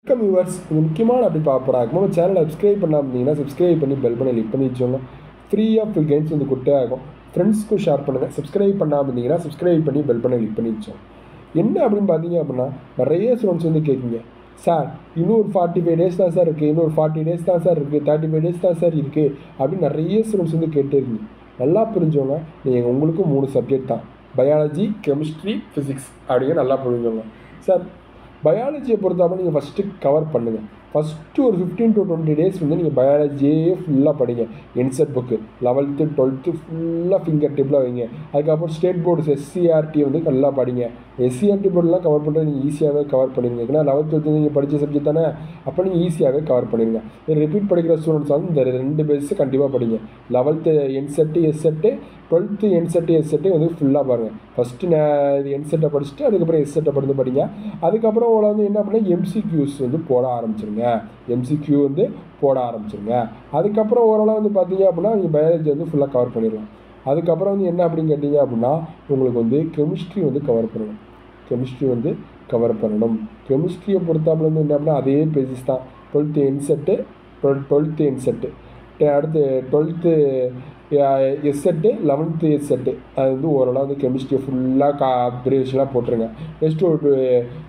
Welcome viewers. இது முக்கியமான அப்படி பார்ப்போம். நம்ம சேனலை சப்ஸ்கிரைப் பண்ணாமல் இருந்தீங்கன்னா சப்ஸ்கிரைப் பண்ணி பெல் பண்ணி கிளிக் பண்ணி வச்சோங்க. ஃப்ரீயாக ஃபுல் கைன்ஸ் வந்து கொடுத்தே ஆகும். ஃப்ரெண்ட்ஸ்க்கும் ஷேர் பண்ணுங்கள். சப்ஸ்கிரைப் பண்ணாமல் இருந்தீங்கன்னா சப்ஸ்கிரைப் பண்ணி பெல் பண்ணி கிளிக் பண்ணி வச்சோம். என்ன அப்படின்னு பார்த்தீங்க அப்படின்னா, நிறைய ஸ்டூடெண்ட்ஸ் வந்து கேட்குங்க, சார் இன்னும் ஒரு 45 டேஸ் தான் சார் இருக்குது, இன்னொரு 40 டேஸ் தான் சார் இருக்குது, 35 டேஸ் தான் சார் இருக்குது அப்படின்னு நிறைய ஸ்டூடெண்ட்ஸ் வந்து கேட்டுருக்கீங்க. நல்லா புரிஞ்சவங்க, நீங்கள் உங்களுக்கும் 3 சப்ஜெக்ட் தான், பயாலஜி, கெமிஸ்ட்ரி, ஃபிசிக்ஸ் அப்படிங்க. நல்லா புரிஞ்சவங்க சார், பயாலஜியை பொறுத்தவரை நீங்கள் ஃபஸ்ட்டு கவர் பண்ணுங்கள். ஃபஸ்ட்டு ஒரு 15 to 20 டேஸ் வந்து நீங்கள் பயாலஜியே ஃபுல்லாக படிங்க. என்செட் புக்கு 11th 12th ஃபுல்லாக ஃபிங்கர் டிப்பில் வைங்க. அதுக்கப்புறம் ஸ்டேட் போர்டு எஸ்சிஆர்டி வந்து நல்லா படிங்க. எஸ்சிஆர்டி போர்டெலாம் கவர் பண்ணுறது நீங்கள் ஈஸியாகவே கவர் பண்ணிடுங்க. ஏன்னா 11th 12th நீங்கள் படித்த சப்ஜெக்ட் தானே, அப்போ நீங்கள் ஈஸியாகவே கவர் பண்ணிடுங்க. ரிப்பீட் படிக்கிற ஸ்டூடெண்ட்ஸ் வந்து இந்த 2 பேஸு கண்டிப்பாக படிங்க. 11th என்செட்டு எஸ்செட்டு, 12th என்செட்டு எஸ்செட்டு வந்து ஃபுல்லாக பாருங்கள். ஃபஸ்ட்டு இது என்செட்டை படிச்சுட்டு அதுக்கப்புறம் எஸ்செட்டை படித்து படிங்க. அதுக்கப்புறம் உங்களை வந்து என்ன பண்ணால் எம்சிக்யூஸ் வந்து போட ஆரம்பிச்சிருங்க. எம்சிக்யூ வந்து போட ஆரம்பிச்சிருங்க. அதுக்கப்புறம் ஓரளவு வந்து பார்த்தீங்க அப்படின்னா நீங்கள் பயாலஜி வந்து ஃபுல்லாக கவர் பண்ணிடலாம். அதுக்கப்புறம் வந்து என்ன அப்படின்னு கேட்டிங்க அப்படின்னா, உங்களுக்கு வந்து கெமிஸ்ட்ரி வந்து கவர் பண்ணணும். கெமிஸ்ட்ரி வந்து கவர் பண்ணணும். கெமிஸ்ட்ரியை பொறுத்தாப்புல வந்து என்ன அப்படின்னா அதே பேஜஸ் தான். 12th என்செட்டு, 12th என்செட்டு, அடுத்து 12th எஸ்செட்டு, 11th எஸ்செட்டு. அது வந்து ஓரளவு வந்து கெமிஸ்ட்ரியை ஃபுல்லாக அப்ரிவேஷனாக போட்டுருங்க. நெக்ஸ்ட்டு ஒரு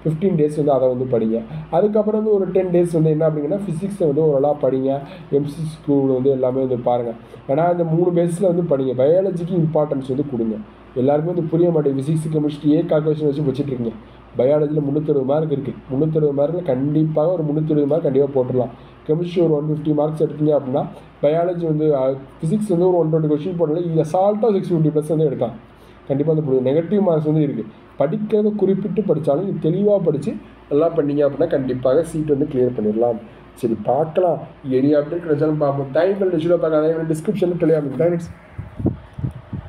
15 டேஸ் வந்து அதை வந்து படிங்க. அதுக்கப்புறம் வந்து ஒரு 10 டேஸ் வந்து என்ன அப்படிங்கன்னா ஃபிசிக்ஸை வந்து ஓரளவு படிங்க. எம்சி ஸ்கூல் வந்து எல்லாமே வந்து பாருங்கள். ஏன்னா இந்த 3 பேஸில் வந்து படிங்க. பயாலஜிக்கு இம்பார்ட்டன்ஸ் வந்து கொடுங்க. எல்லாருமே வந்து புரிய மாட்டேங்குது. ஃபிசிக்ஸ் கெமிஸ்ட்ரியே கால்குலேஷன் வச்சு வச்சுட்ருக்கீங்க. பயாலஜியில் 360 மார்க் இருக்குது. 360 மார்க்கில் கண்டிப்பாக ஒரு 320 மார்க் கண்டிப்பாக போட்டுடலாம். கெமிஸ்ட்ரி ஒரு 150 மார்க்ஸ் எடுத்தீங்க அப்படின்னா, பயாலஜி வந்து ஃபிசிக்ஸ் வந்து ஒரு 120 கொஸ்டின் போடலாம். இது அசால்ட்டாக 650+ வந்து எடுக்கலாம். கண்டிப்பாக வந்து நெகட்டிவ் மார்க்ஸ் வந்து இருக்குது. படிக்கிறத குறிப்பிட்டு படித்தாலும் இது தெளிவாக படித்து நல்லா பண்ணீங்க அப்படின்னா கண்டிப்பாக சீட் வந்து கிளியர் பண்ணிடலாம். சரி, பார்க்கலாம். எனி அப்டேட் கிடைச்சாலும் பார்ப்போம். தேங்க்யூ. டிஸ்கிரிப்ஷனில் தெளிவாக தேங்க்ஸ்.